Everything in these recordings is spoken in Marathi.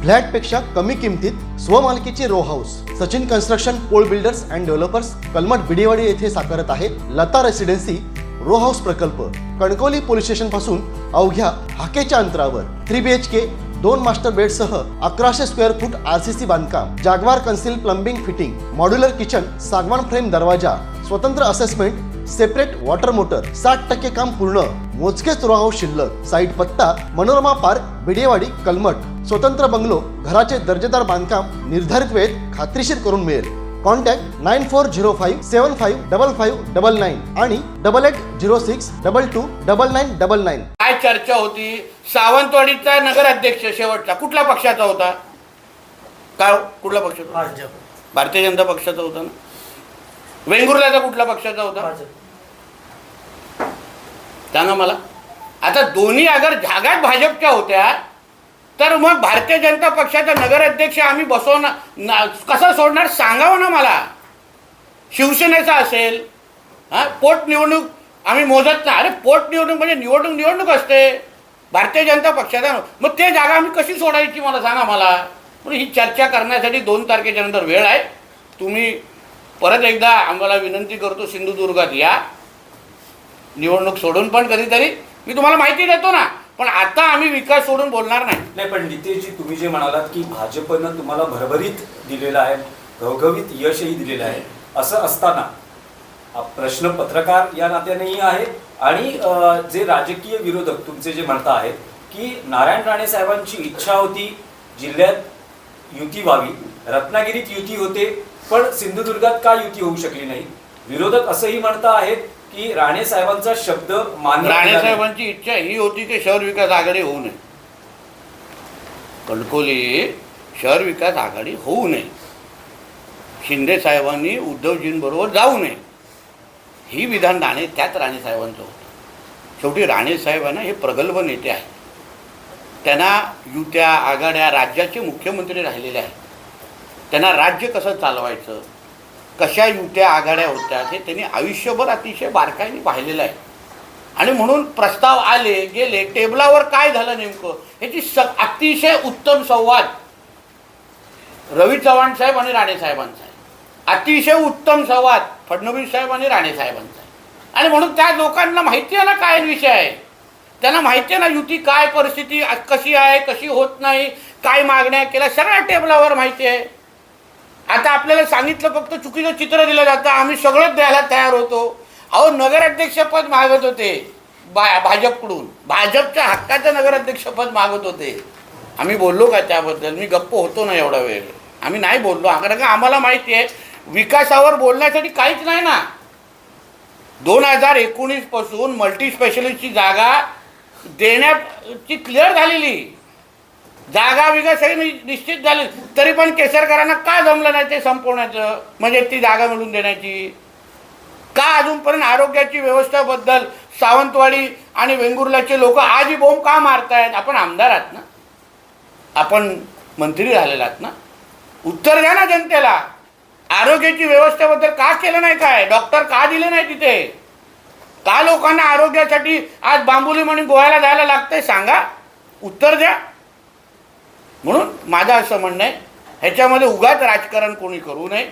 फ्लॅटपेक्षा कमी किमतीत स्वमालकीचे row house Sachin construction Pol builders and developers Kalmath Bidewadi येथे साकारत आहे लता रेसिडेन्सी रो हाऊस प्रकल्प। कणकवली पोलीस स्टेशन पासून अवघ्या हाकेच्या अंतरावर 3 BHK 2 मास्टर बेड सह 1100 स्क्वेअर फूट RCC बांधकाम, जागवार concealed plumbing fitting, modular kitchen, सागवान फ्रेम दरवाजा, स्वतंत्र असेसमेंट, सेपरेट वॉटर मोटर, 60% काम पूर्ण, मोजकेच रो हाऊस शिल्लक। साईट पत्ता मनोरमा पार्क बिडेवाडी कलमठ। स्वतंत्र बंगलो, घराचे दर्जेदार बांधकाम निर्धारित वेळेत खात्रीशीर करून मिळेल। कॉन्टॅक्ट 9405755599 आणि 8806229999। काय चर्चा होती? सावंतवाडीचा नगर अध्यक्ष शेवटचा कुठल्या पक्षाचा होता? काय कुठल्या पक्षाचा? भारतीय जनता पक्षाचा होता ना। वेंगुर्ल्याचा कुठल्या पक्षाचा होता? सांगा मला। आता दोन्ही अगर जागाच भाजपच्या होत्या तर मग भारतीय जनता पक्षाचा नगराध्यक्ष आम्ही बसवणार कसं सोडणार? सांगावं ना मला। शिवसेनेचा असेल पोट निवडणूक आम्ही मोजत नाही। अरे पोट निवडणूक म्हणजे निवडणूक असते भारतीय जनता पक्षाचा, मग ते जागा आम्ही कशी सोडायची मला सांगा मला। म्हणून ही चर्चा करण्यासाठी 2 तारखेच्या नंतर वेळ आहे। तुम्ही परत एकदा आम्हाला विनंती करतो, सिंधुदुर्गात या, निवडणूक सोडून पण कधीतरी मी तुम्हाला माहिती देतो ना, पण आता आम्ही विकास सोडून बोलणार नाही। पण नितेशजी, तुम्ही जे म्हणालात की भाजपनं तुम्हाला भरभरीत दिलेला आहे, घवघवीत यशही दिलेलं आहे, असं असताना प्रश्न पत्रकार या नात्यानेही आहे आणि जे राजकीय विरोधक तुमचे जे म्हणता आहेत की नारायण राणे साहेबांची इच्छा होती जिल्ह्यात युती व्हावी, रत्नागिरीत युती होते पण सिंधुदुर्गात का युती होऊ शकली नाही। विरोधक असंही म्हणता आहेत की राणे साहेबांचा शब्द मान्य, राणे साहेबांची इच्छा ही होती की शहर विकास आघाडी होऊ नये, कणकवली शहर विकास आघाडी होऊ नये, शिंदे साहेबांनी उद्धवजींबरोबर जाऊ नये, ही विधान त्यात राणे साहेबांचं होतं। शेवटी राणे साहेबांना हे प्रगल्भ नेते आहेत, त्यांना युत्या आघाड्या राज्याचे मुख्यमंत्री राहिलेले आहेत, त्यांना राज्य कसं चालवायचं, कशा युत्या आघाड्या होत्या हे त्यांनी आयुष्यभर अतिशय बारकाईने पाहिलेलं आहे। आणि म्हणून प्रस्ताव आले गेले, टेबलावर काय झालं नेमकं ह्याची अतिशय उत्तम संवाद रवी चव्हाण साहेब आणि राणे साहेबांचा आहे, अतिशय उत्तम संवाद फडणवीस साहेब आणि राणे साहेबांचा आहे। आणि म्हणून त्या लोकांना माहिती आहे ना काय विषय आहे, त्यांना माहिती आहे ना युती काय परिस्थिती कशी आहे, कशी होत नाही, काय मागण्या केल्या, सगळ्या टेबलावर माहिती आहे। आता आपल्याला सांगितलं फक्त चुकीचं चित्र दिलं जातं, आम्ही सगळंच द्यायला तयार होतो। अहो नगराध्यक्षपद मागत होते भाजपकडून, भाजपच्या हक्काचं नगराध्यक्षपद मागत होते। आम्ही बोललो का त्याबद्दल? मी गप्प होतो ना एवढा वेळ, आम्ही नाही बोललो, कारण का आम्हाला माहिती आहे विकासावर बोलण्यासाठी काहीच नाही ना। 2019 पासून मल्टी स्पेशलिस्टची जागा देण्याची क्लिअर झालेली, जागा विकास सगळी निश्चित झाली, तरी पण केसरकरांना का जमलं नाही ते संपवण्याचं, म्हणजे ती जागा मिळवून देण्याची का? अजूनपर्यंत आरोग्याची व्यवस्थेबद्दल सावंतवाडी आणि वेंगुर्ल्याचे लोक आजही बोंब का मारतायत? आपण आमदार आहात ना, आपण मंत्री झालेला आहात ना, उत्तर द्या ना जनतेला। आरोग्याची व्यवस्थेबद्दल का केलं नाही? काय डॉक्टर का दिले नाही तिथे? का लोकांना आरोग्यासाठी आज बांबुली म्हणून गोव्याला जायला लागतंय? सांगा, उत्तर द्या। म्हणून माझं असं म्हणणं आहे ह्याच्यामध्ये उगाच राजकारण कोणी करू नये।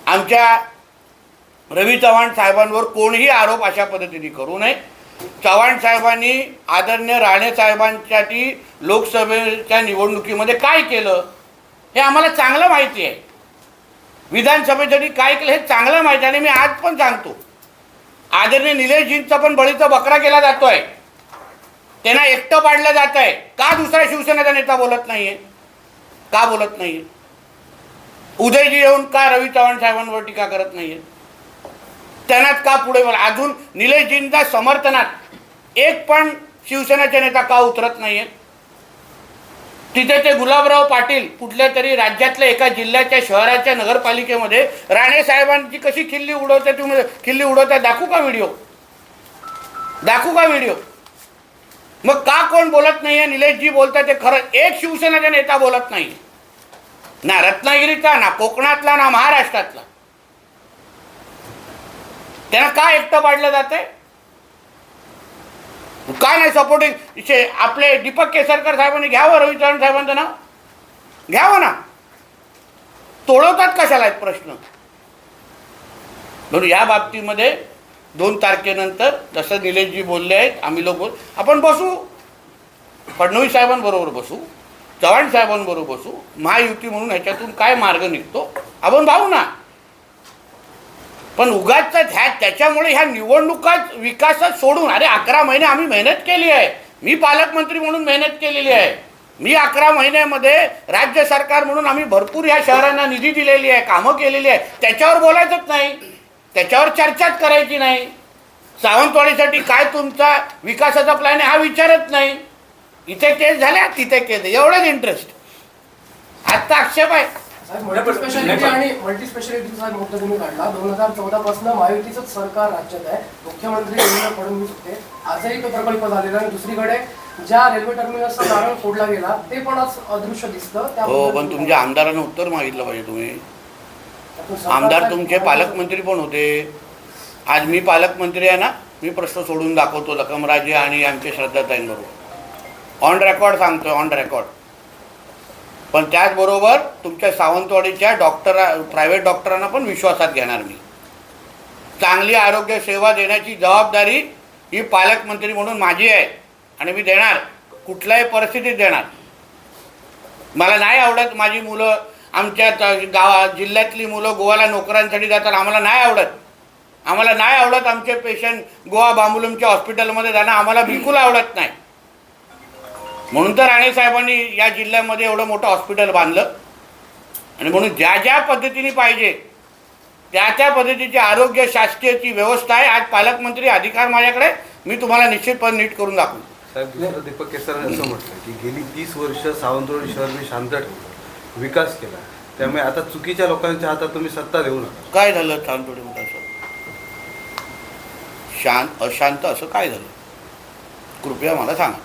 आमच्या रवी चव्हाण साहेबांवर कोणीही आरोप अशा पद्धतीने करू नये। चव्हाण साहेबांनी आदरणीय राणे साहेबांसाठी लोकसभेच्या निवडणुकीमध्ये काय केलं हे आम्हाला चांगलं माहिती आहे, विधानसभेसाठी काय केलं हे चांगलं माहिती आहे। आणि मी आज पण सांगतो, आदरणीय निलेशजींचा पण बळीचा बकरा केला जातोय, त्यांना एकटं पाडलं जात आहे। का दुसरा शिवसेनेचा नेता बोलत नाहीये? का बोलत नाहीये? उदयजी येऊन का रवी चव्हाण साहेबांवर टीका करत नाहीये? त्यांनाच का पुढे बोला? अजून निलेशजींच्या समर्थनात एक पण शिवसेनेचा नेता का उतरत नाहीये? तिथे ते गुलाबराव पाटील कुठल्या तरी राज्यातल्या एका जिल्ह्याच्या शहराच्या नगरपालिकेमध्ये राणे साहेबांची कशी खिल्ली उडवते, तुम्ही खिल्ली उडवता दाखवू का व्हिडिओ? दाखवू का व्हिडिओ? मग का कोण बोलत नाहीये? निलेशजी बोलतात ते खरं, एक शिवसेनेचा नेता बोलत नाही, ना रत्नागिरीचा, ना कोकणातला, ना महाराष्ट्रातला। त्यांना का एकटं पाडलं जातंय? काय नाही सपोर्टिंग आपले दीपक केसरकर साहेबांनी घ्यावं रवी चव्हाण साहेबांचं नाव, घ्यावं ना, तोडवतात कशाला आहेत प्रश्न. म्हणून या बाबतीमध्ये 2 तारखेनंतर जसं निलेशजी बोलले आहेत, आम्ही लोक आपण बसू, फडणवीस साहेबांबरोबर बसू, चव्हाण साहेबांबरोबर बसू, महायुती म्हणून ह्याच्यातून काय मार्ग निघतो आपण पाहू ना. पण उगाच त्याच्यामुळे ह्या निवडणुकाच विकासात सोडून, अरे 11 महिने आम्ही मेहनत केली आहे, मी पालकमंत्री म्हणून मेहनत केलेली आहे, मी 11 महिन्यामध्ये राज्य सरकार म्हणून आम्ही भरपूर ह्या शहरांना निधी दिलेली आहे, कामं केलेली आहे, त्याच्यावर बोलायचंच नाही, त्याच्यावर चर्चाच करायची नाही. सावंतवाडीसाठी काय तुमचा विकासाचा प्लॅन आहे हा विचारत नाही. इथे केस झाल्या, तिथे केस, एवढंच इंटरेस्ट. आत्ता आक्षेप आहे. मल्टीस्पेशालिटी आणि मल्टीस्पेशालिटीचा मुद्दा तुम्ही काढला. 2014 पासून महायुतीचंच सरकार राज्यात आहे, मुख्यमंत्री देवेंद्र फडणवीस होते. आजही तो प्रकल्प झालेला आणि दुसरीकडे ज्या रेल्वे टर्मिनसचा नारळ फोडला गेला ते पण आज अदृश्य दिसतं. हो, पण तुमच्या आमदारांना उत्तर मागितलं पाहिजे. तुम्ही आमदार तुमचे पालकमंत्री पण होते. आज मी पालकमंत्री आहे ना, मी प्रश्न सोडून दाखवतो लखमराजे आणि आमचे श्रद्धाताईंबरोबर, ऑन रेकॉर्ड सांगतो, ऑन रेकॉर्ड. पण त्याचबरोबर तुमच्या सावंतवाडीच्या प्रायव्हेट डॉक्टरांना पण विश्वासात घेणार मी. चांगली आरोग्य सेवा देण्याची जबाबदारी ही पालकमंत्री म्हणून माझी आहे आणि मी देणार, कुठल्याही परिस्थितीत देणार. मला नाही आवडत माझी मुलं, आमच्या जिल्ह्यातली मुलं गोव्याला नोकऱ्यांसाठी जातात, आम्हाला नाही आवडत. आम्हाला नाही आवडत आमचे पेशंट गोवा बांबुलमच्या हॉस्पिटलमध्ये जाणं, आम्हाला बिलकुल आवडत नाही. म्हणून तर राणे साहेबांनी या जिल्ह्यामध्ये एवढं मोठं हॉस्पिटल बांधलं. आणि म्हणून ज्या ज्या पद्धतीने पाहिजे त्या त्या पद्धतीची आरोग्य शासकीयची व्यवस्था आहे. आज पालकमंत्री अधिकार माझ्याकडे, मी तुम्हाला निश्चितपणे नीट करून दाखवू. साहेब, दुसरं दीपक केसरने असं म्हटलं की गेली 30 वर्ष सावंतवाडी शहर मी शांत ठेवलं, विकास केला, त्यामुळे आता चुकीच्या लोकांच्या हातात तुम्ही सत्ता देऊ नका. काय झालं सावंतवाडीमध्ये असं अशांत असं काय झालं? कृपया मला सांगा.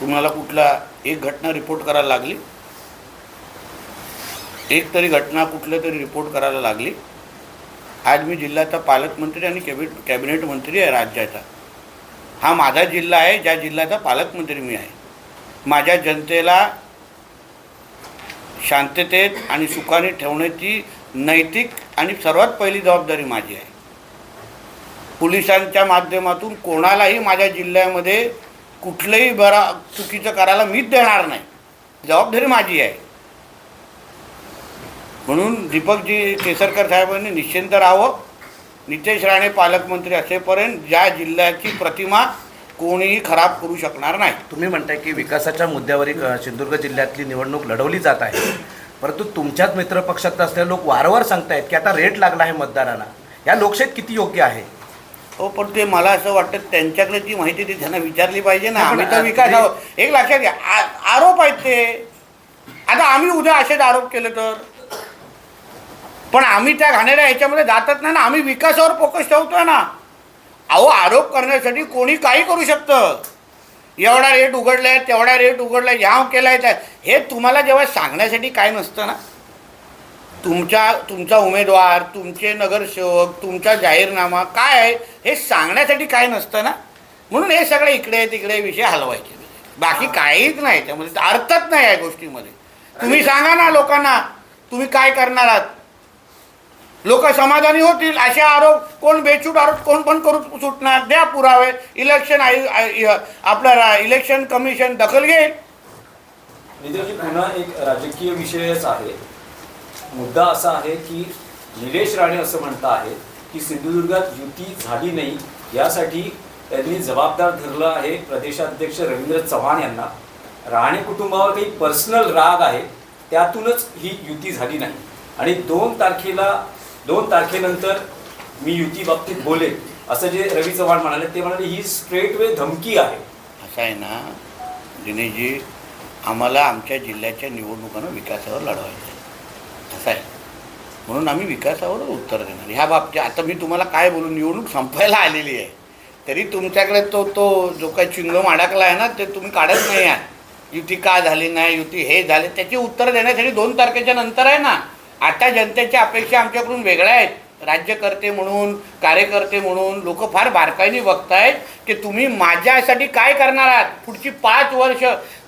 तुम्हाला कुठला एक घटना रिपोर्ट करायला लागली, एक तरी घटना कुठल्या तरी रिपोर्ट करायला लागली. आज मी जिल्ह्याचा पालकमंत्री आणि कॅबिनेट मंत्री आहे राज्याचा. हा माझा जिल्हा आहे, ज्या जिल्ह्याचा पालकमंत्री मी आहे. माझ्या जनतेला शांततेत आणि सुखाने ठेवण्याची नैतिक आणि सर्वात पहिली जबाबदारी माझी आहे. पोलिसांच्या माध्यमातून कोणालाही माझ्या जिल्ह्यामध्ये कुठलंही चुकीचं करायला मीच देणार नाही, जबाबदारी माझी आहे. म्हणून दीपकजी केसरकर साहेबांनी निश्चिंत राहावं. नितेश राणे पालकमंत्री असेपर्यंत ज्या जिल्ह्याची प्रतिमा कोणीही खराब करू शकणार नाही. तुम्ही म्हणताय की विकासाच्या मुद्द्यावर सिंधुदुर्ग जिल्ह्यातली निवडणूक लढवली जात आहे, परंतु तुमच्याच मित्रपक्षात असलेले लोक वारंवार सांगतायत की आता रेट लागला आहे मतदारांना. या लोकशाहीत किती योग्य आहे? हो, पण ते मला असं वाटतं त्यांच्याकडे ती माहिती ती त्यांना विचारली पाहिजे ना. आम्ही तर विकास एक लक्षात घ्या, आरोप आहेत ते. आता आम्ही उद्या असेच आरोप केले तर, पण आम्ही त्या घाणेऱ्या ह्याच्यामध्ये जातच नाही ना. आम्ही विकासावर फोकस ठेवतोय ना. अहो, आरोप करण्यासाठी कोणी काही करू शकतं. एवढा रेट उघडलाय, तेवढा रेट उघडलाय, ह्याव केलाय, हे तुम्हाला जेव्हा सांगण्यासाठी काय नसतं ना. तुमचा उमेदवार, तुमचे नगरसेवक, तुमचा जाहीरनामा काय आहे हे सांगण्यासाठी काय नसतं ना. म्हणून हे सगळे इकडे तिकडे विषय हलवायचे, बाकी काहीच नाही. त्यामध्ये अर्थच नाही या गोष्टीमध्ये. तुम्ही सांगा ना लोकांना तुम्ही काय करणार आहात. लोक समाधानी होतील. असे आरोप कोण बेछूट आरोप कोण पण करू सुटणार. द्या पुरावे. इलेक्शन कमिशन दखल घेईल. नितेशजी, पुन्हा एक राजकीय विषयच आहे. मुद्दा असा आहे की निलेश राणे असं म्हणता आहे की सिंधुदुर्गात युती झाली नाही, यासाठी त्यांनी जबाबदार धरलं आहे प्रदेशाध्यक्ष रवींद्र चव्हाण यांना. राणे कुटुंबावर काही पर्सनल राग आहे, त्यातूनच ही युती झाली नाही. आणि 2 तारखेनंतर मी युती बाबतीत बोलेन असं जे रवी चव्हाण म्हणाले, ते म्हणाले ही स्ट्रेट वे धमकी आहे. असं आहे ना दिनेशजी, आम्हाला आमच्या जिल्ह्याच्या निवडणुकांना विकासावर लढवायचं आहे. असं आहे. म्हणून आम्ही विकासावरच उत्तर देणार. ह्या बाबतीत आता मी तुम्हाला काय बोलू, निवडणूक संपायला आलेली आहे तरी तुमच्याकडे तो जो काही चिंगम अडकला आहे ना ते तुम्ही काढत नाही आहे. युती का झाली नाही, युती हे झाले, त्याची उत्तर देण्यासाठी 2 तारखेच्या नंतर आहे ना. आता जनतेच्या अपेक्षा आमच्याकडून वेगळ्या आहेत. राज्यकर्ते म्हणून, कार्यकर्ते म्हणून लोक फार बारकाईने बघतायत की तुम्ही माझ्यासाठी काय करणार आहात. पुढची 5 वर्ष,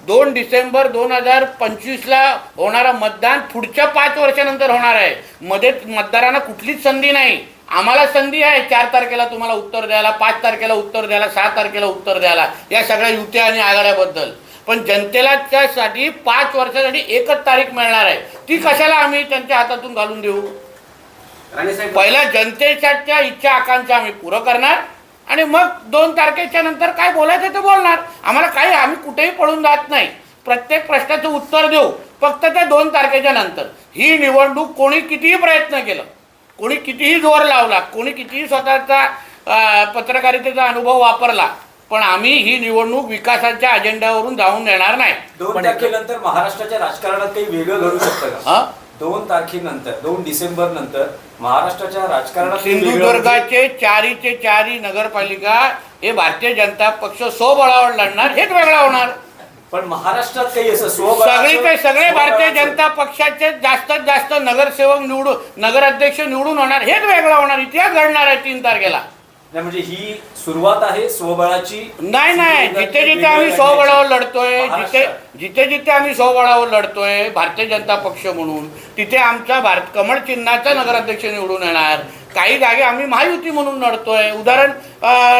2 डिसेंबर 2025ला होणारं मतदान पुढच्या 5 वर्षानंतर होणार आहे. मध्ये मतदारांना कुठलीच संधी नाही. आम्हाला संधी आहे 4 तारखेला तुम्हाला उत्तर द्यायला, 5 तारखेला उत्तर द्यायला, 6 तारखेला उत्तर द्यायला, या सगळ्या युत्या आणि आघाड्याबद्दल. पण जनतेला त्यासाठी 5 वर्षासाठी एकच तारीख मिळणार आहे. ती कशाला आम्ही त्यांच्या हातातून घालून देऊ. पहिल्या जनतेच्या इच्छा आकांक्षा आम्ही पुरं करणार आणि मग 2 तारखेच्या नंतर काय बोलायचं ते बोलणार. आम्हाला काही, आम्ही कुठेही पळून जात नाही. प्रत्येक प्रश्नाचं उत्तर देऊ, फक्त त्या 2 तारखेच्या नंतर. ही निवडणूक कोणी कितीही प्रयत्न केलं, कोणी कितीही जोर लावला, कोणी कितीही स्वतःचा पत्रकारितेचा अनुभव वापरला, पण आम्ही ही निवडणूक विकासाच्या अजेंड्यावरून जाऊन देणार नाही. 2 तारखेनंतर महाराष्ट्राच्या राजकारणात काही वेगळं घडू शकतं का? 2 तारखेनंतर, 2 डिसेंबर नंतर महाराष्ट्राच्या राजकारणात सिंधुदुर्गाचे 4चे 4 नगरपालिका हे भारतीय जनता पक्ष स्वबळावर लढणार, हेच वेगळं होणार. पण महाराष्ट्रात काही असं सगळे भारतीय जनता पक्षाचे जास्तीत जास्त नगरसेवक निवडून, नगराध्यक्ष निवडून होणार, हेच वेगळं होणार. इतिहास घडणार आहे 3 तारखेला. नाही म्हणजे ही सुरुवात आहे स्वबळाची. नाही, जिथे जिथे आम्ही स्वबळावर लढतोय, जिथे आम्ही स्वबळावर लढतोय भारतीय जनता पक्ष म्हणून, तिथे आमचा कमळ चिन्हाचा नगराध्यक्ष निवडून येणार. काही जागे आम्ही महायुती म्हणून लढतोय. उदाहरण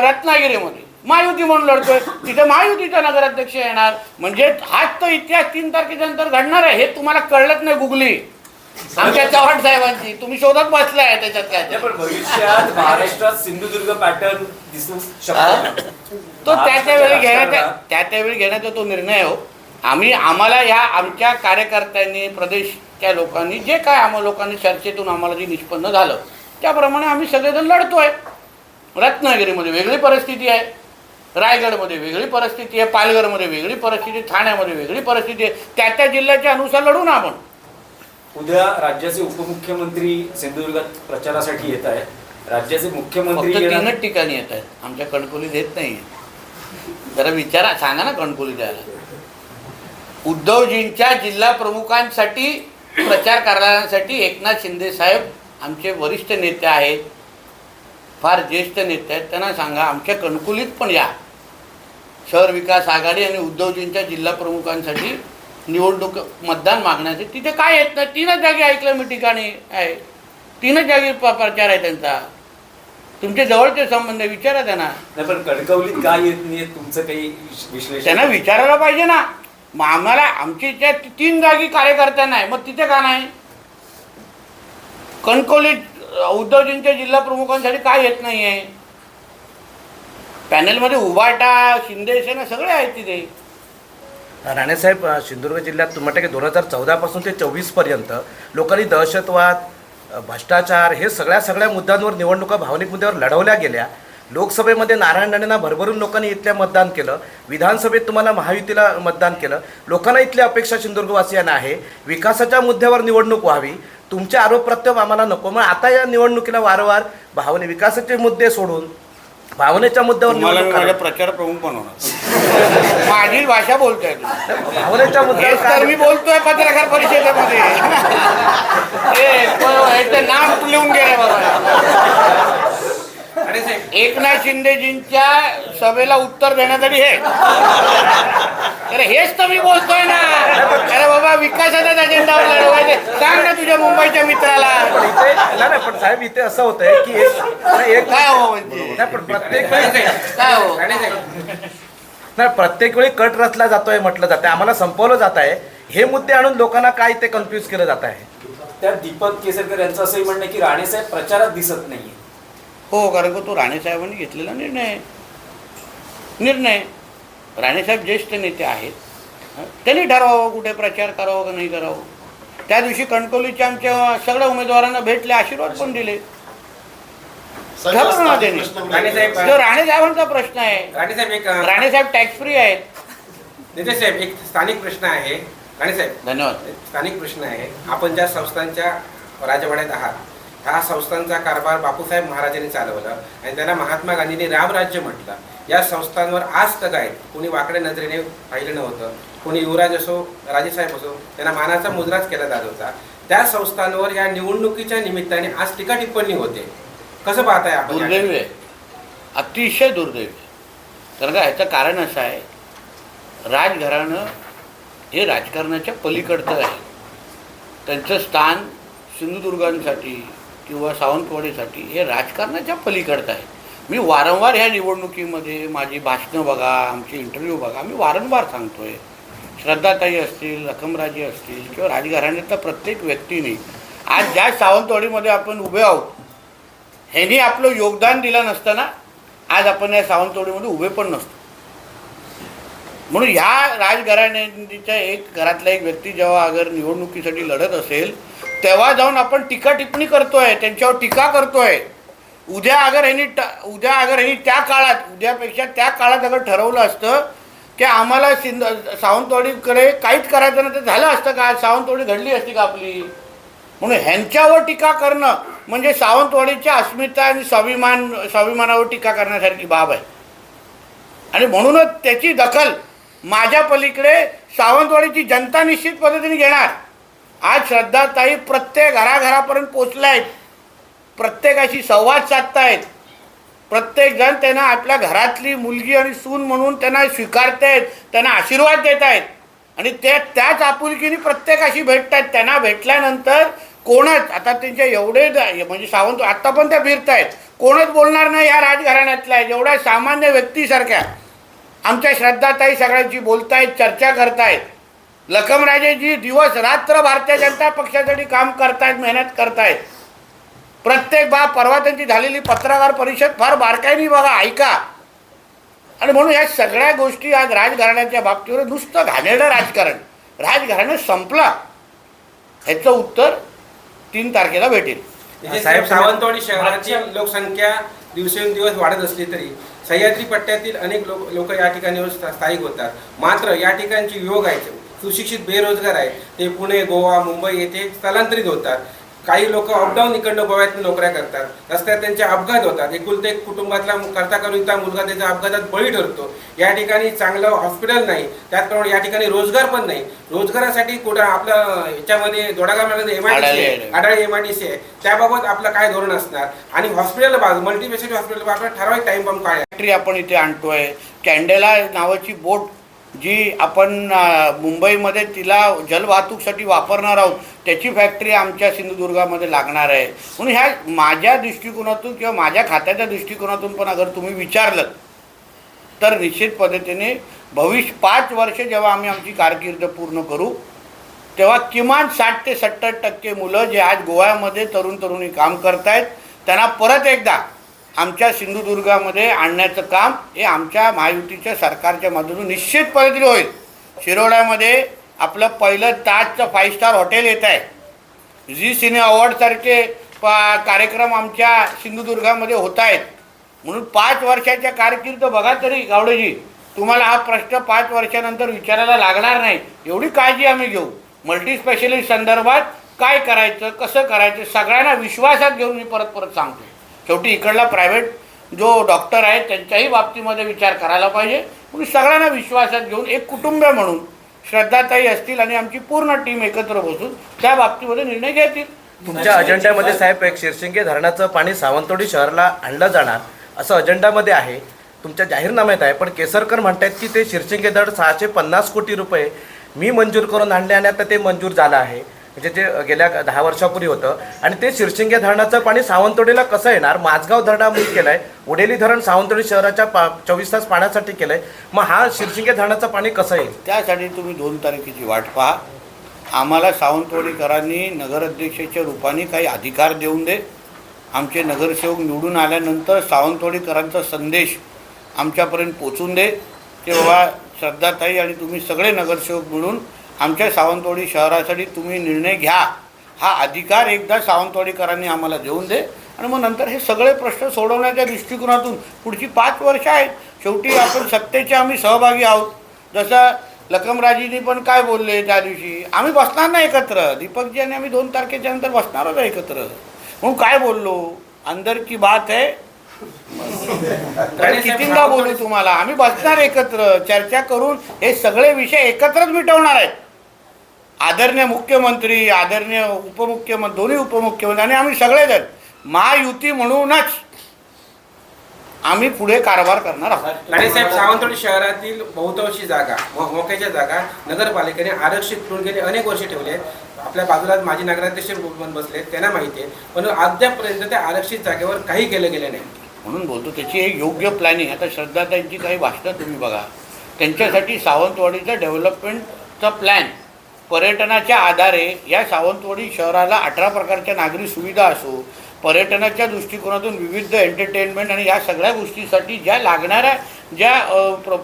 रत्नागिरीमध्ये महायुती म्हणून लढतोय, तिथे महायुतीचा नगराध्यक्ष येणार. म्हणजे हाच तो इतिहास 3 तारखेच्या नंतर घडणार आहे. हे तुम्हाला कळलंच नाही. गुगली आमच्या चव्हाण साहेबांची तुम्ही शोधत बसलाय त्याच्यात काय. पण भविष्यात महाराष्ट्रात सिंधुदुर्ग पॅटर्न दिसू शकतो. तो त्यावेळी घेण्याचा तो निर्णय हो. आम्हाला या आमच्या कार्यकर्त्यांनी, प्रदेशच्या लोकांनी जे काय आम्हाला लोकांनी चर्चेतून आम्हाला जे निष्पन्न झालं त्याप्रमाणे आम्ही सगळेजण लढतोय. रत्नागिरीमध्ये वेगळी परिस्थिती आहे, रायगडमध्ये वेगळी परिस्थिती आहे, पालघरमध्ये वेगळी परिस्थिती, ठाण्यामध्ये वेगळी परिस्थिती आहे. त्या जिल्ह्याच्या अनुसार लढू ना आपण. उद्या राज्याचे उपमुख्यमंत्री सिंधुदुर्गात प्रचारासाठी येत आहेत. राज्याचे मुख्यमंत्री 3च ठिकाणी येत आहेत. आमच्या कणकोलीत येत नाही. जरा विचारा, सांगा ना कणकोली द्यायला. उद्धवजींच्या जिल्हा प्रमुखांसाठी प्रचार करण्यासाठी एकनाथ शिंदे साहेब आमचे वरिष्ठ नेते आहेत, फार ज्येष्ठ नेते आहेत. त्यांना सांगा आमच्या कणकोलीत पण या. शहर विकास आघाडी आणि उद्धवजींच्या जिल्हा प्रमुखांसाठी निवडणूक मतदान मागण्याचे तिथे काय येत नाही. 3च जागी ऐकलं मी ठिकाणी आहे. 3च जागी प्रचार आहे त्यांचा. तुमचे जवळचे संबंध विचारा त्यांना. नाही पण कणकवलीत काय येत नाही तुमचं काही विश्लेषण त्यांना विचारायला पाहिजे ना. मग आम्हाला आमची त्या 3 जागी कार्यकर्त्यांना आहे, मग तिथे का नाही. कणकवलीत उद्धवजींच्या जिल्हा प्रमुखांसाठी काय येत नाही आहे. पॅनलमध्ये उभाटा, शिंदे सेना सगळे आहेत तिथे. राणेसाहेब, सिंधुदुर्ग जिल्ह्यात तुम्हाला की 2014 पासून ते 24 पर्यंत लोकांनी दहशतवाद, भ्रष्टाचार हे सगळ्या मुद्द्यांवर, निवडणुका भावनिक मुद्द्यावर लढवल्या गेल्या. लोकसभेमध्ये नारायण राणेंना भरभरून लोकांनी इथल्या मतदान केलं. विधानसभेत तुम्हाला महायुतीला मतदान केलं. लोकांना इथली अपेक्षा सिंधुदुर्गवासियांना आहे विकासाच्या मुद्द्यावर निवडणूक व्हावी. तुमचे आरोप प्रत्यारोप आम्हाला नको. मग आता या निवडणुकीला वारंवार विकासाचे मुद्दे सोडून भावनेच्या मुद्द्यावर निवडणूक माझा प्रचार प्रमुख बनवणार. माझी भाषा बोलतोय भावनेच्या मुद्द्यावर मी बोलतोय पत्रकार परिषदेमध्ये. नाव लिहून गेलं बाबा. एकनाथ शिंदेजींच्या सभेला उत्तर देण्यासाठी हे. अरे हेच तर मी बोलतोय ना. अरे बाबा विकासाचाच अजेंडावर लढवायचे. सांग ना तुझ्या मुंबईच्या मित्राला. पण साहेब इथे असं होतंय की काय हो म्हणजे पण प्रत्येक वेळी काय हो नाही, प्रत्येक वेळी कट रचला जातोय म्हटलं जातं. आम्हाला संपवलं जात आहे. हे मुद्दे आणून लोकांना काय ते कन्फ्यूज केलं जात आहे. त्या दीपक केसरकर यांचं असंही म्हणणं आहे की राणेसाहेब प्रचारात दिसत नाहीये. हो, कारण का तो राणेसाहेबांनी घेतलेला निर्णय. राणेसाहेब ज्येष्ठ नेते आहेत. त्यांनी ठरवावं कुठे प्रचार करावं का नाही करावं. त्या दिवशी कणकवलीच्या आमच्या सगळ्या उमेदवारांना भेटले, आशीर्वाद पण दिले. ठरवलं ना त्यांनी. तो राणेसाहेबांचा प्रश्न आहे. राणेसाहेब टॅक्स फ्री आहेत. नितेश साहेब, एक स्थानिक प्रश्न आहे. राणेसाहेब, धन्यवाद. स्थानिक प्रश्न आहे. आपण ज्या संस्थांच्या राजवाड्यात आहात, ह्या संस्थांचा कारभार बापूसाहेब महाराजांनी चालवला आणि त्यांना महात्मा गांधींनी रामराज्य म्हटलं. या संस्थांवर आज तगायत कोणी वाकड्या नजरेने पाहिलं नव्हतं. कोणी युवराज असो, राजेसाहेब असो, त्यांना मानाचा मुजराच केला जात होता. त्या संस्थांवर या निवडणुकीच्या निमित्ताने आज टीका टिप्पणी होते. कसं पाहताय आपण? दुर्दैवी आहे, अतिशय दुर्दैवी आहे. कारण का ह्याचं कारण असं आहे, राजघराणं हे राजकारणाच्या पलीकडचं आहे. त्यांचं स्थान सिंधुदुर्गांसाठी किंवा सावंतवाडीसाठी हे राजकारणाच्या पलीकडचं आहे. मी वारंवार ह्या निवडणुकीमध्ये माझी भाषणं बघा, आमचे इंटरव्ह्यू बघा, मी वारंवार सांगतोय, श्रद्धाताई असतील, लखमराजे असतील किंवा राजघराण्यातल्या प्रत्येक व्यक्तीने आज ज्या सावंतवाडीमध्ये आपण उभे आहोत, ह्यांनी आपलं योगदान दिलं नसतं ना, आज आपण या सावंतवाडीमध्ये उभे पण नसतो. म्हणून ह्या राजघराण्याच्या घरातला एक व्यक्ती जेव्हा अगर निवडणुकीसाठी लढत असेल, तेव्हा जाऊन आपण टीका टिप्पणी करतोय, त्यांच्यावर टीका करतोय. उद्या अगर ह्यांनी त्या काळात, उद्यापेक्षा त्या काळात अगर ठरवलं असतं की आम्हाला सावंतवाडीकडे काहीच करायचं नाही, तर झालं असतं का? सावंतवाडी घडली असती का आपली? म्हणून ह्यांच्यावर टीका करणं म्हणजे सावंतवाडीच्या अस्मिता आणि स्वाभिमानावर टीका करण्यासारखी बाब आहे. आणि म्हणूनच त्याची दखल माझ्या पलीकडे सावंतवाडीची जनता निश्चित पद्धतीने घेणार. आज श्रद्धाताई प्रत्येक घराघरापर्यंत पोचल्या आहेत, प्रत्येकाशी संवाद साधतायत, प्रत्येकजण त्यांना आपल्या घरातली मुलगी आणि सून म्हणून त्यांना स्वीकारतायत, त्यांना आशीर्वाद देत आहेत आणि त्याच आपुलकीने प्रत्येकाशी भेटत आहेत. त्यांना भेटल्यानंतर कोणच आता त्यांच्या एवढे म्हणजे सावंत आत्ता पण त्या फिरत आहेत, कोणच बोलणार नाही ह्या राजघराण्यातल्या आहे. एवढ्या सामान्य व्यक्तीसारख्या आमच्या श्रद्धाताई सगळ्यांची बोलतायत, चर्चा करतायत. लखमराजेजी दिवस रात्र भारतीय जनता पक्षासाठी काम करतायत, मेहनत करतायत. प्रत्येक परवा त्यांची झालेली पत्रकार परिषद फार बारकाईने बघा, ऐका. आणि म्हणून या सगळ्या गोष्टी आज राजघराण्याच्या बाबतीवर नुसतं घाणेरडं राजघराणं संपला, ह्याचं उत्तर 3 तारखेला भेटेल. साहेब, सावंतवाडी शहराची लोकसंख्या दिवसेंदिवस वाढत असली तरी सह्याद्री पट्ट्यातील अनेक लोक या ठिकाणी स्थायिक होतात. मात्र या ठिकाणचे युवक आहेत, सुशिक्षित बेरोजगार आहेत, ते पुणे, गोवा, मुंबई येथे स्थलांतरित होतात. काही लोक अपडाऊन इकडनं गोव्यातून नोकऱ्या करतात, रस्त्यात त्यांचे अपघात होतात. एकुलते एक कुटुंबातला करता करिता मुलगा त्याच्या अपघातात बळी ठरतो. या ठिकाणी चांगलं हॉस्पिटल नाही, त्याचप्रमाणे या ठिकाणी रोजगार पण नाही. रोजगारासाठी कुठं आपलं याच्यामध्ये दोडागावमध्ये MIDC आढाळी MIDC आहे, त्याबाबत आपलं काय धोरण असणार? आणि हॉस्पिटल मल्टीस्पेशालिटी हॉस्पिटल आपला ठराविक टाइम बॉम्ब काय फॅक्टरी आपण इथे आणतोय, कॅन्डेला नावाची बोट जी आपण मुंबईमध्ये तिला जलवाहतूकसाठी वापरणार आहोत, त्याची फॅक्टरी आमच्या सिंधुदुर्गामध्ये लागणार आहे. म्हणून ह्या माझ्या दृष्टिकोनातून किंवा माझ्या खात्याच्या दृष्टिकोनातून पण अगर तुम्ही विचारलं तर निश्चित पद्धतीने 5 वर्ष जेव्हा आम्ही आमची कारकीर्द पूर्ण करू, तेव्हा किमान 60 ते 70% मुलं जे आज गोव्यामध्ये तरुणी काम करतायत, त्यांना परत एकदा आमच्या सिंधुदुर्गामध्ये आणण्याचं काम हे आमच्या महायुतीच्या सरकारच्या मदतीतून निश्चित पद्धतीने होईल. शिरोड्यामध्ये आपलं पहिलं ताजचं 5 स्टार हॉटेल येत आहे. झी सिने अवॉर्डसारखे कार्यक्रम आमच्या सिंधुदुर्गामध्ये होत आहेत. म्हणून 5 वर्षाच्या कारकीर्द बघा तरी गावडेजी, तुम्हाला हा प्रश्न 5 वर्षानंतर विचारायला लागणार नाही, एवढी काळजी आम्ही घेऊ. मल्टीस्पेशालिस्ट संदर्भात काय करायचं, कसं करायचं, सगळ्यांना विश्वासात घेऊन मी परत सांगतो. शेवटी इकडला प्रायव्हेट जो डॉक्टर आहे त्यांच्याही बाबतीमध्ये विचार करायला पाहिजे. म्हणून सगळ्यांना विश्वासात घेऊन एक कुटुंब म्हणून श्रद्धाताई असतील आणि आमची पूर्ण टीम एकत्र बसून त्या बाबतीमध्ये निर्णय घेतील. तुमच्या अजेंड्यामध्ये साहेब एक शिरशिंगे धरणाचं पाणी सावंतवाडी शहराला आणलं जाणार असं अजेंडामध्ये आहे, तुमच्या जाहीरनाम्यात आहे. पण केसरकर म्हणतात की ते शिरशिंगे धरण 650 कोटी रुपये मी मंजूर करून आणले आणि आता ते मंजूर झालं आहे, म्हणजे जे गेल्या 10 वर्षापूर्वी होतं. आणि ते शिरशिंगे धरणाचं पाणी सावंतवाडीला कसं येणार? माझगाव धरणामुळे केलं आहे, उडेली धरण सावंतवाडी शहराच्या 24 तास पाण्यासाठी केलं आहे, मग हा शिरशिंगे धरणाचं पाणी कसं येईल? त्यासाठी तुम्ही 2 तारखेची वाट पहा. आम्हाला सावंतवाडीकरांनी नगराध्यक्षाच्या रूपाने काही अधिकार देऊन दे. आमचे नगरसेवक निवडून आल्यानंतर सावंतवाडीकरांचा संदेश आमच्यापर्यंत पोचून दे की बाबा श्रद्धाताई आणि तुम्ही सगळे नगरसेवक मिळून आमच्या सावंतवाडी शहरासाठी तुम्ही निर्णय घ्या. हा अधिकार एकदा सावंतवाडीकरांनी आम्हाला देऊन दे आणि मग नंतर हे सगळे प्रश्न सोडवण्याच्या दृष्टिकोनातून पुढची 5 वर्ष आहेत. शेवटी आपण सत्तेचे आम्ही सहभागी आहोत. जसं लखमराजींनी पण काय बोलले त्या दिवशी, आम्ही बसणार नाही एकत्र, दीपकजी आणि आम्ही 2 तारखेच्या नंतर बसणारच आहे एकत्र. म्हणून काय बोललो, अंदर की बात आहे, कितींदा बोलू तुम्हाला, आम्ही बसणार एकत्र, चर्चा करून हे सगळे विषय एकत्रच मिटवणार आहेत. आदरणीय मुख्यमंत्री, आदरणीय उपमुख्यमंत्री, दोन्ही उपमुख्यमंत्री आणि आम्ही सगळेजण महायुती म्हणूनच आम्ही पुढे कारभार करणार आहोत. राणेसाहेब, सावंतवाडी शहरातील बहुतांशी जागा मोक्याच्या जागा नगरपालिकेने आरक्षित करून गेले अनेक वर्षे ठेवले आहेत. आपल्या बाजूला माजी नगराध्यक्ष बसले, त्यांना माहिती आहे, पण अद्यापर्यंत त्या आरक्षित जागेवर काही केलं गेलं नाही. म्हणून बोलतो त्याची एक योग्य प्लॅनिंग. आता श्रद्धाताईंची काही भाषणं तुम्ही बघा, त्यांच्यासाठी सावंतवाडीचा डेव्हलपमेंटचा प्लॅन पर्यटनाच्या आधारे या सावंतवाडी शहराला 18 प्रकारच्या नागरी सुविधा असो, पर्यटनाच्या दृष्टिकोनातून विविध एंटरटेनमेंट आणि या सगळ्या गोष्टीसाठी ज्या लागणाऱ्या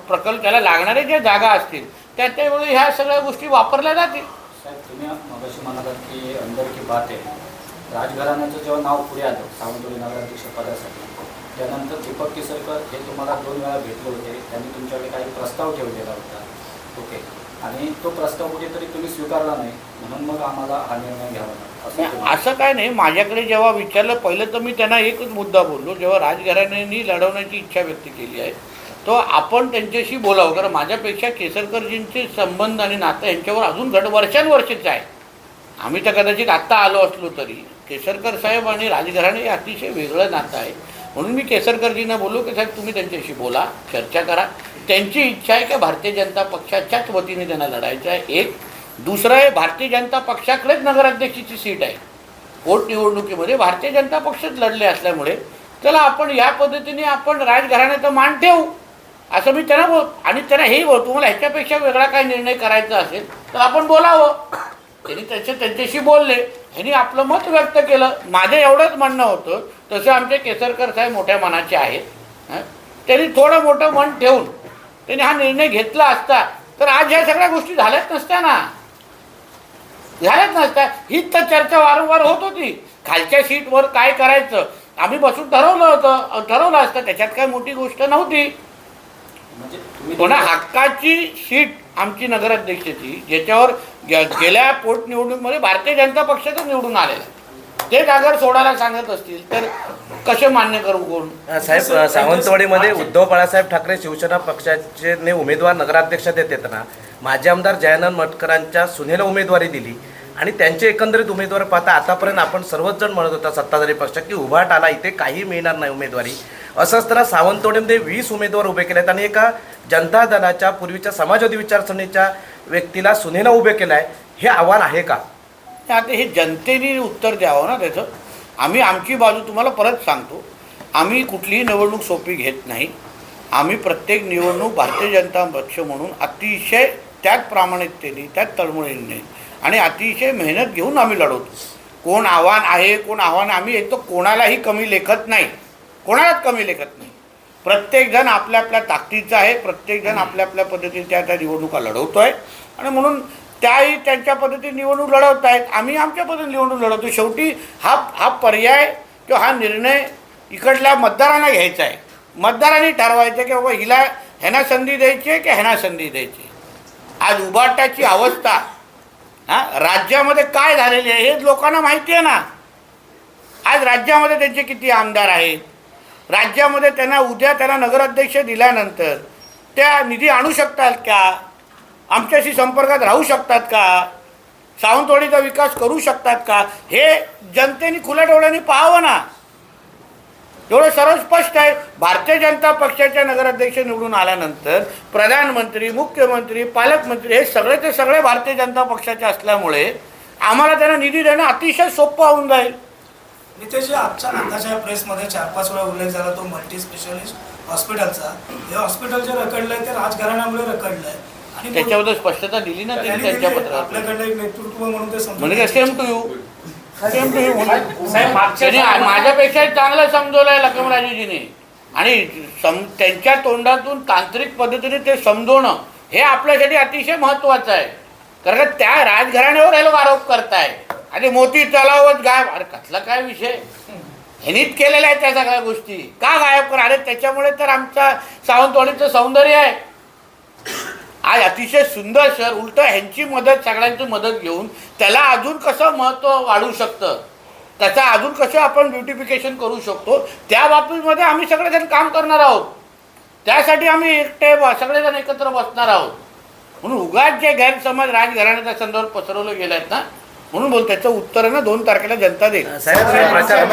प्रकल्प त्याला लागणाऱ्या ज्या जागा असतील त्यावेळी ह्या सगळ्या गोष्टी वापरल्या जातील. साहेब, तुम्ही मगाशी म्हणालात की अंदर की बात आहे. राजघराण्याचं जेव्हा नाव पुढे आलं सावंतवाडी नगराध्यक्ष पदासाठी, त्यानंतर दीपक केसरकर हे तुम्हाला 2 वेळा भेटले होते. त्यांनी तुमच्याकडे काही प्रस्ताव ठेवलेला होता. ओके, आणि तो प्रस्ताव कुठेतरी तुम्ही स्वीकारला नाही, म्हणून मग आम्हाला हा निर्णय घ्यावा लागला. असं काय नाही. माझ्याकडे जेव्हा विचारलं पहिलं तर मी त्यांना एकच मुद्दा बोललो, जेव्हा राजघराण्यांनी लढवण्याची इच्छा व्यक्त केली आहे तो आपण त्यांच्याशी बोलावं. कारण माझ्यापेक्षा केसरकरजींचे संबंध आणि नातं यांच्यावर अजून वर्षानुवर्षेच आहे. आम्ही तर कदाचित आत्ता आलो असलो तरी केसरकर साहेब आणि राजघराणे हे अतिशय वेगळं नातं आहे. म्हणून मी केसरकरजींना बोललो की साहेब तुम्ही त्यांच्याशी बोला, चर्चा करा. त्यांची इच्छा आहे की भारतीय जनता पक्षाच्याच वतीने त्यांना लढायचं आहे. एक दुसरं आहे, भारतीय जनता पक्षाकडेच नगराध्यक्षाची सीट आहे. पोटनिवडणुकीमध्ये भारतीय जनता पक्षच लढले असल्यामुळे चला आपण या पद्धतीने आपण राजघराण्याचा मान ठेवू असं मी त्यांना आणि त्यांना हेही बोलतो, तुम्हाला ह्याच्यापेक्षा वेगळा काय निर्णय करायचा असेल तर आपण बोलावं. त्यांनी त्यांच्याशी बोलले, ह्यांनी आपलं मत व्यक्त केलं. माझं एवढंच म्हणणं होतं, तसं आमचे केसरकर साहेब मोठ्या मनाचे आहेत. त्यांनी थोडं मोठं मन ठेवून त्यांनी हा निर्णय घेतला असता तर आज ह्या सगळ्या गोष्टी झाल्याच नसत्या ना, झाल्याच नसत्या. हीच तर चर्चा वारंवार होत होती. खालच्या सीटवर काय करायचं आम्ही बसून ठरवलं असतं, त्याच्यात काय मोठी गोष्ट नव्हती. म्हणजे तुम्ही पुन्हा हक्काची सीट आमची नगराध्यक्षाची, ज्याच्यावर गेल्या पोटनिवडणुकीमध्ये भारतीय जनता पक्षातच निवडून आलेला, ते जागर सोडायला सांगत असतील तर कसे मान्य करू कोण? साहेब, सावंतवाडीमध्ये उद्धव बाळासाहेब ठाकरे शिवसेना पक्षाचे उमेदवार नगराध्यक्षात येतात ना, माजी आमदार जयानंद मटकरांच्या सुनेला उमेदवारी दिली आणि त्यांचे एकंदरीत उमेदवार पाहता आतापर्यंत आपण सर्वच जण म्हणत होता सत्ताधारी पक्ष की उभाट आला, इथे काही मिळणार नाही उमेदवारी. असं असताना सावंतवाडीमध्ये 20 उमेदवार उभे केले आहेत आणि एका जनता दलाच्या पूर्वीच्या समाजवादी विचारसरणीच्या व्यक्तीला सुनेला उभे केलं आहे. हे आव्हान आहे का? आता हे जनतेने उत्तर द्यावं ना त्याचं. आम्ही आमची बाजू तुम्हाला परत सांगतो, आम्ही कुठलीही निवडणूक सोपी घेत नाही. आम्ही प्रत्येक निवडणूक भारतीय जनता पक्ष म्हणून अतिशय त्याच प्रामाणिकतेने त्याच तळमळीने आणि अतिशय मेहनत घेऊन आम्ही लढवतो. कोण आव्हान आहे कोण आव्हान, आम्ही एक तर कोणालाही कमी लेखत नाही, कोणालाच कमी लेखत नाही. प्रत्येकजण आपल्या आपल्या ताकदीचा आहे, प्रत्येकजण आपल्या आपल्या पद्धतीने त्या निवडणुका लढवतो आहे आणि म्हणून त्याही त्यांच्या पद्धतीने निवडणूक लढवत आहेत, आम्ही आमच्या पद्धतीने निवडणूक लढवतो. शेवटी हा पर्याय किंवा हा निर्णय इकडल्या मतदारांना घ्यायचा आहे. मतदारांनी ठरवायचं की बाबा हिला ह्यांना संधी द्यायची आहे की ह्यांना संधी द्यायची. आज उभाटाची अवस्था राज्यामध्ये काय झालेली आहे हे लोकांना माहिती आहे ना. आज राज्यामध्ये त्यांचे किती आमदार आहेत, राज्यामध्ये त्यांना नगराध्यक्ष दिल्यानंतर त्या निधी आणू शकतात का, आमच्याशी संपर्कात राहू शकतात का, सावंतवाडीचा विकास करू शकतात का, हे जनतेने खुल्या डोळ्यांनी पाहावं ना. एवढं सर्व स्पष्ट आहे. भारतीय जनता पक्षाच्या नगराध्यक्ष निवडून आल्यानंतर प्रधानमंत्री, मुख्यमंत्री, पालकमंत्री हे सगळेचे सगळे भारतीय जनता पक्षाचे असल्यामुळे आम्हाला त्यांना निधी देणं अतिशय सोपं होऊन जाईल. नितेश, आताच्या प्रेसमध्ये 4-5 वेळा उल्लेख झाला तो मल्टी स्पेशालिस्ट हॉस्पिटलचा. हे हॉस्पिटल जे रखडलंय ते राजघराण्यामुळे रखडलंय आणि त्याच्याबद्दल स्पष्टता दिली ना त्यांनी त्यांच्या पत्रात. आपल्याकडलं एक नेतृत्व म्हणून ते म्हणजे सेम टू यू माझ्यापेक्षा चांगलं समजवलंय लखमराजेजीने आणि त्यांच्या तोंडातून तांत्रिक पद्धतीने ते समजवणं हे आपल्यासाठी अतिशय महत्त्वाचं आहे. कारण त्या राजघराण्यावर हे लोक आरोप करताय आणि मोती तलावच गायब. अरे कसला काय विषय, ह्यांनीच केलेला आहे त्या सगळ्या गोष्टी, का गायब करा? अरे त्याच्यामुळे तर आमच्या सावंतवाडीचं सौंदर्य आहे. आज अतिशय सुंदर शहर, उलट ह्यांची मदत, सगळ्यांची मदत घेऊन त्याला अजून कसं महत्त्व वाढू शकतं, त्याचा अजून कसं आपण ब्युटिफिकेशन करू शकतो, त्या बाबतीमध्ये आम्ही सगळेजण काम करणार आहोत. त्यासाठी आम्ही एकटे सगळेजण एकत्र बसणार आहोत म्हणून उगाच जे गैरसमज राजघराण्याच्या संदर्भात पसरवलं गेले आहेत ना, म्हणून बोल त्याचं उत्तर आहे ना 2 तारखेला जनता देईल. साहेब प्रचार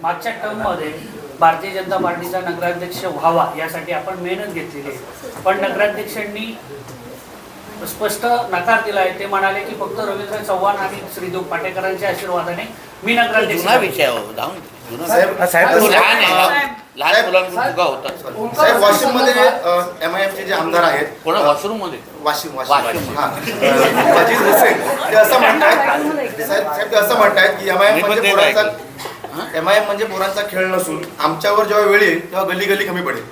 मागच्या टर्ममध्ये भारतीय जनता पार्टीचा नगराध्यक्ष व्हावा यासाठी आपण मेहनत घेतलेली आहे, पण नगराध्यक्षांनी स्पष्ट नकार दिला आहे. ते म्हणाले की फक्त रवींद्र चव्हाण आणि श्रीदेव पाटेकरांच्या आशीर्वादाने मी नगराध्यक्ष. जुना विषय आहे हो, जाऊन दे. जुना साहेब तो लहान आहे, लहान मुलांकडून चुका होतात. साहेब वाशिममध्ये MIMचे जे आमदार आहेत कोणा वॉशरूम मध्ये वाशिम वाशिम. हां मजीद हुसेन ते असं म्हणतायत साहेब ते असं म्हणतायत की MIM म्हणजे MIM म्हणजे पोरांचा खेळ नसून आमच्यावर जेव्हा वेळ येईल तेव्हा गल्ली गल्ली कमी पडेल.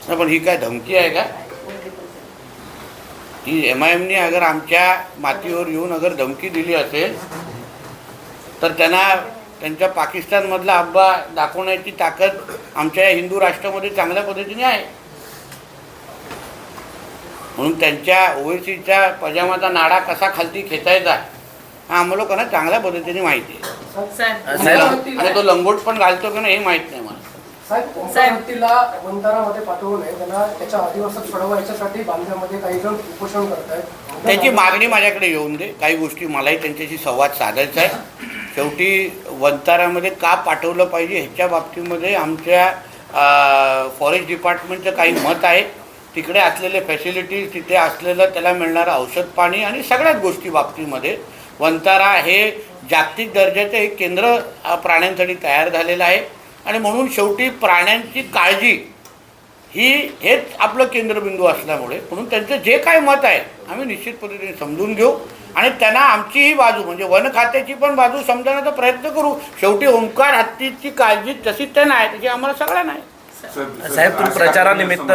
नाही, पण ही काय धमकी आहे का? ही MIMने अगर आमच्या मातीवर येऊन अगर धमकी दिली असेल तर त्यांना त्यांच्या पाकिस्तानमधला अब्बा दाखवण्याची ताकद आमच्या हिंदू राष्ट्रामध्ये चांगल्या पद्धतीने आहे. म्हणून त्यांच्या ओवेसीचा पजामाचा नाडा कसा खालती खेचायचा हा आम्हाला लोकांना चांगल्या पद्धतीने माहिती आहे. आणि तो लंगोट पण घालतो की नाही हे माहीत नाही मला. साहेब ओंकारहत्तीला वंतारामध्ये पाठवू नये, त्यांना त्याच्या आदिवासात सोडवा याच्यासाठी बांद्र्यामध्ये काही जण उपोषण करत आहेत. त्याची मागणी माझ्याकडे येऊन दे. काही गोष्टी मलाही त्यांच्याशी संवाद साधायचा आहे. शेवटी वंतारामध्ये का पाठवलं पाहिजे ह्याच्या बाबतीमध्ये आमच्या फॉरेस्ट डिपार्टमेंटचं काही मत आहे. तिकडे असलेले फॅसिलिटीज, तिथे असलेलं त्याला मिळणारं औषध पाणी आणि सगळ्याच गोष्टी बाबतीमध्ये वंतारा हे जागतिक दर्जाचं एक केंद्र प्राण्यांसाठी तयार झालेलं आहे. आणि म्हणून शेवटी प्राण्यांची काळजी हेच आपलं केंद्रबिंदू असल्यामुळे म्हणून त्यांचं जे काही मत आहे आम्ही निश्चित पद्धतीने समजून घेऊ आणि त्यांना आमचीही बाजू म्हणजे वन खात्याची पण बाजू समजण्याचा प्रयत्न करू. शेवटी ओंकार हत्तीची काळजी जशी त्यांना आहे तशी आम्हाला सगळ्यांना आहे. साहेब तुम्ही प्रचारानिमित्त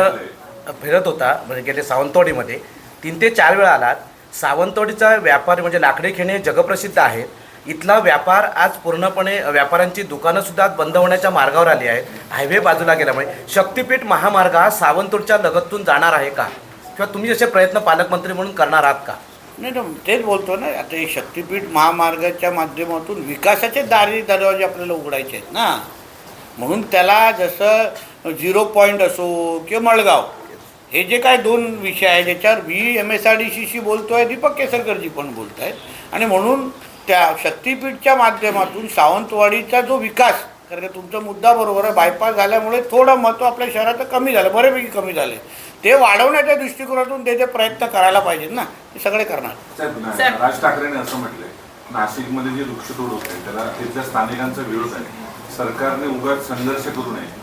फिरत होता म्हणजे गेले सावंतवाडीमध्ये 3 ते 4 वेळा आलात. सावंतवाडीचा व्यापारी म्हणजे लाकडी खेळणे जगप्रसिद्ध आहे. इथला व्यापार आज पूर्णपणे व्यापाऱ्यांची दुकानंसुद्धा बंद होण्याच्या मार्गावर आली आहेत. हायवे बाजूला गेल्यामुळे शक्तिपीठ महामार्ग हा सावंतवाडीच्या लगतून जाणार आहे का किंवा तुम्ही जसे प्रयत्न पालकमंत्री म्हणून करणार आहात का? नाही ना, तेच बोलतो ना. आता हे शक्तिपीठ महामार्गाच्या माध्यमातून विकासाचे दरवाजे आपल्याला उघडायचे आहेत ना. म्हणून त्याला जसं 0 पॉईंट असो किंवा मळगाव हे जे काय 2 विषय आहेत ज्याच्यावर MSRDCशी बोलतो आहे, दीपक केसरकरजी पण बोलत आहेत. आणि म्हणून त्या शक्तिपीठच्या माध्यमातून सावंतवाडीचा जो विकास, कारण का तुमचा मुद्दा बरोबर आहे, बायपास झाल्यामुळे थोडं महत्त्व आपल्या शहराचं कमी झालं, बऱ्यापैकी कमी झाले. ते वाढवण्याच्या दृष्टिकोनातून ते प्रयत्न करायला पाहिजेत ना, ते सगळे करणार. राज ठाकरेंनी असं म्हटलंय नाशिकमध्ये जे वृक्षतोड होत आहे त्याला तिथल्या स्थानिकांचा विरोध आहे. सरकारने उगाच संघर्ष करू नये,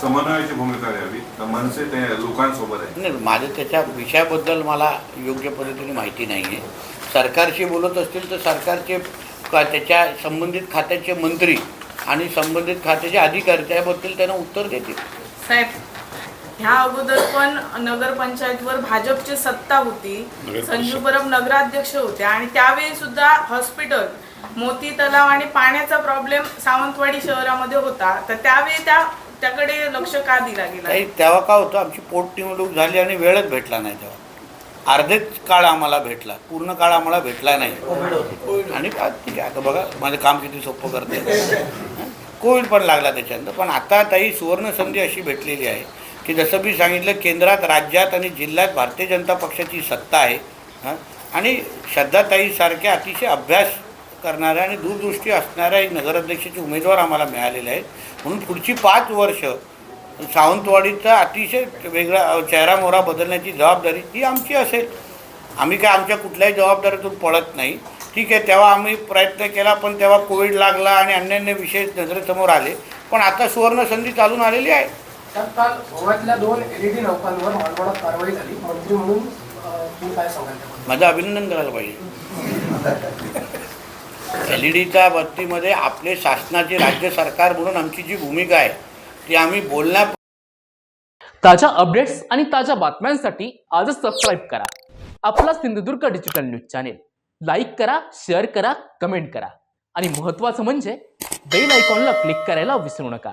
समन्वयाची भूमिका घ्यावी. मनसे ते लोकांसोबत आहे. नाही, माझं त्याच्या विषयाबद्दल मला योग्य पद्धतीने माहिती नाही आहे. सरकारशी बोलत असतील तर सरकारचे त्याच्या संबंधित खात्याचे मंत्री आणि संबंधित खात्याचे अधिकारी त्याबद्दल त्यांना उत्तर देतील. साहेब ह्या अगोदर पण नगरपंचायतवर भाजपची सत्ता होती, संजू परब नगराध्यक्ष होते आणि त्यावेळी सुद्धा हॉस्पिटल, मोती तलाव आणि पाण्याचा प्रॉब्लेम सावंतवाडी शहरामध्ये होता. तर त्यावेळी त्याकडे लक्ष का दिला गेला? तेव्हा का होतं, आमची पोटनिवडणूक झाली आणि वेळच भेटला नाही. तेव्हा अर्धेच काळ आम्हाला भेटला, पूर्ण काळ आम्हाला भेटला नाही. आणि ठीक आहे, आता बघा माझं काम किती सोपं करते. कोविड पण लागला त्याच्यानंतर. पण आता ताई सुवर्ण संधी अशी भेटलेली आहे की जसं मी सांगितलं, केंद्रात, राज्यात आणि जिल्ह्यात भारतीय जनता पक्षाची सत्ता आहे. आणि श्रद्धाताईसारख्या अतिशय अभ्यास करणाऱ्या आणि दूरदृष्टी असणाऱ्या नगराध्यक्षाचे उमेदवार आम्हाला मिळालेले आहेत. म्हणून पुढची 5 वर्ष सावंतवाडीचा अतिशय वेगळा चेहरामोहरा बदलण्याची जबाबदारी ही आमची असेल. आम्ही काय आमच्या कुठल्याही जबाबदारीतून पळत नाही. ठीक आहे, तेव्हा आम्ही प्रयत्न केला पण तेव्हा कोविड लागला आणि अन्य विषय नजरेसमोर आले. पण आता सुवर्ण संधी चालून आलेली आहे. काल गोव्यातल्या 2 LED नौकांवर मालवणात कारवाई झाली. मंत्री म्हणून तुम्ही काय सांगाल? माझं अभिनंदन करायला पाहिजे. LEDच्या बाबतीमध्ये आपले शासनाचे राज्य सरकार म्हणून आमची जी भूमिका आहे ती आम्ही बोलण्या. ताज्या अपडेट्स आणि ताज्या बातम्यांसाठी आजच सबस्क्राईब करा आपला Sindhudurg digital news channel. Like करा, शेअर करा, कमेंट करा आणि महत्त्वाचं म्हणजे बेल आयकॉनला क्लिक करायला विसरू नका.